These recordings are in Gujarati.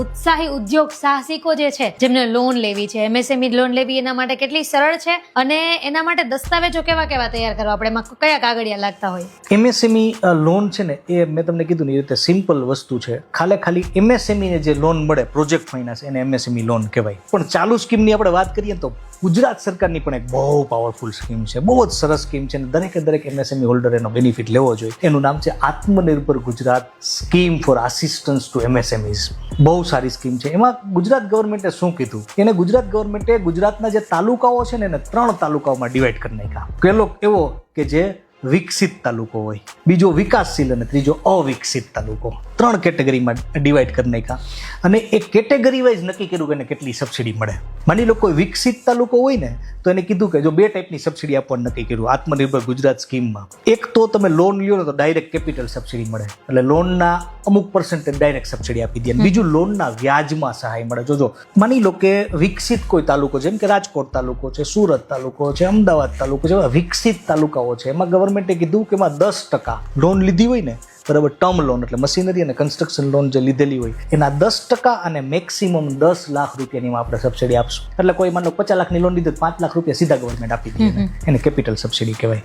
ઉત્સાહી ઉદ્યોગ સાહસિકો જે છે જેમને લોન લેવી છે, એમએસએમઈ લોન લેવી, એના માટે કેટલી સરળ છે અને એના માટે દસ્તાવેજો કેવા કેવા તૈયાર કરવા આપણે, એમાં કયા કાગળિયા લાગતા હોય? એમએસએમઈ લોન છે ને એ મેં તમને કીધું ને એ રીતે સિમ્પલ વસ્તુ છે. ખાલી એમએસએમઈ ને જે લોન મળે પ્રોજેક્ટ ફાઇનાન્સ એને એમએસએમઈ લોન કહેવાય. પણ ચાલુ સ્કીમની આપણે વાત કરીએ તો ગુજરાત સરકારની પણ એક બહુ પાવરફુલ સ્કીમ છે, બહુ જ સરસ સ્કીમ છે અને દરેક એમએસએમઈ હોલ્ડર એનો બેનિફિટ લેવો જોઈએ. એનું નામ છે આત્મનિર્ભર Gujarat scheme for assistance to MSMEs. બહુ સારી સ્કીમ છે. એમાં ગુજરાત ગવર્મેન્ટે શું કીધું, એને ગુજરાત ગવર્મેન્ટે ગુજરાતના જે તાલુકાઓ છે ને એને 3 તાલુકાઓમાં ડિવાઈડ કરી નાખ્યા. પહેલો એવો કે જે વિકસિત તાલુકો હોય, બીજો વિકાસશીલ અને ત્રીજો અવિકસિત તાલુકો. 3 કેટેગરીમાં ડિવાઈડ કરી નાખ્યા અને એ કેટેગરી વાઇઝ નક્કી કર્યું કે એને કેટલી સબસિડી મળે. માની લો કોઈ વિકસિત તાલુકો હોય ને તો એને કીધું કે જો 2 ટાઈપની સબસિડી આપવાનું નક્કી કર્યું આત્મનિર્ભર ગુજરાત સ્કીમમાં. એક તો તમે લોન લ્યો ને તો ડાયરેક્ટ કેપિટલ સબસિડી મળે, એટલે લોનના અમુક પર્સન્ટેજ ડાયરેક્ટ સબસિડી આપી દે. બીજું લોનના વ્યાજમાં સહાય મળે. જોજો માની લો કે વિકસિત કોઈ તાલુકો જેમ કે રાજકોટ તાલુકો છે, સુરત તાલુકો છે, અમદાવાદ તાલુકો છે, વિકસિત તાલુકાઓ છે, એમાં ગવર્મેન્ટે કીધું કે એમાં 10% લોન લીધી હોય ને, બરાબર, ટર્મ લોન એટલે મશીનરી અને કન્સ્ટ્રક્શન લોન જે લીધેલી હોય એના 10% અને મેક્સિમમ 10 લાખ રૂપિયાની આપણે સબસિડી આપશું. એટલે કોઈ માનો 50 લાખની લોન લીધી 5 લાખ રૂપિયા સીધા ગવર્મેન્ટ આપી દે, એને કેપિટલ સબસિડી કહેવાય.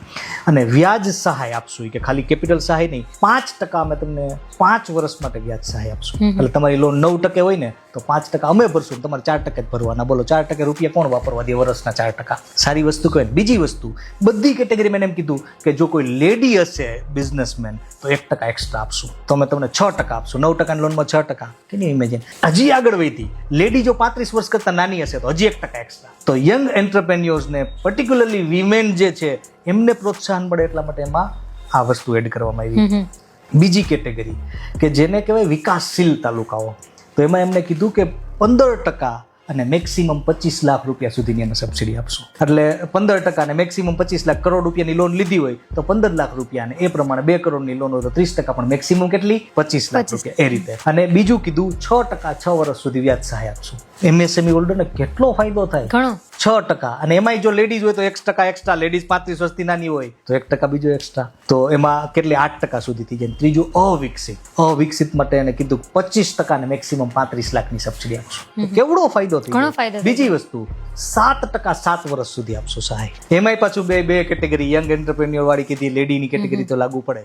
અને વ્યાજ સહાય આપશું કે ખાલી કેપિટલ સહાય નહીં, 5% અમે તમને 5 વર્ષ માટે વ્યાજ સહાય આપશું. એટલે તમારી લોન 9% હોય ને તો 5% અમે ભરશું, તમારે 4% જ ભરવાના. બોલો 4% રૂપિયા કોણ વાપરવા દે વર્ષના 4%? સારી વસ્તુ કહેવાય. બીજી વસ્તુ, બધી કેટેગરી મેં એમ કીધું કે જો કોઈ લેડી હશે બિઝનેસમેન તો 1% એક્સ્ટ્રા આપશું, તો અમે તમને 6% આપશું. 9%ની લોનમાં 6%. Can you imagine? હજી આગળ વધી, લેડી જો 35 વર્ષ કરતા નાની હશે તો હજી 1% એક્સ્ટ્રા. તો યંગ એન્ટરપ્રેન્યોર્સને પર્ટિક્યુલરલી વિમેન જે છે એમને પ્રોત્સાહન મળે એટલા માટે એમાં આ વસ્તુ એડ કરવામાં આવી. બીજી કેટેગરી કે જેને કહેવાય વિકાસશીલ તાલુકાઓ, તો એમાં એમને કીધું કે 15% અને મેક્સિમમ 25 લાખ રૂપિયા સુધીની એને સબસિડી આપશું. એટલે 15% અને મેક્સિમમ 25 લાખ, કરોડ રૂપિયાની લોન લીધી હોય તો 15 લાખ રૂપિયા, અને એ પ્રમાણે 2 કરોડની લોન હોય તો 30%, પણ મેક્સિમમ કેટલી? 25 લાખ રૂપિયા. એ રીતે. અને બીજું કીધું 6% 6 વર્ષ સુધી વ્યાજ સહાય આપશું. એમએસએમઈ હોલ્ડરને કેટલો ફાયદો થાય? ઘણો. 6%. અને એમાંય જો લેડીઝ હોય તો 1% એક્સ્ટ્રા, લેડીઝ 35 વર્ષથી નાની હોય તો 1% બીજો એક્સ્ટ્રા, તો એમાં કેટલી 8% સુધી થઈ જાય. ત્રીજું અવિકસિત માટે એને કીધું 25% અને મેક્સિમમ 35 લાખની સબસિડી આપશું. કેવડો ફાયદો થઈ જાય. બીજી વસ્તુ, 7% 7 વર્ષ સુધી આપશું સહાય. એમાંય પાછું બે કેટેગરી, યંગ એન્ટરપ્રેન્યોર વાળી કીધી, લેડીની કેટેગરી તો લાગુ પડે.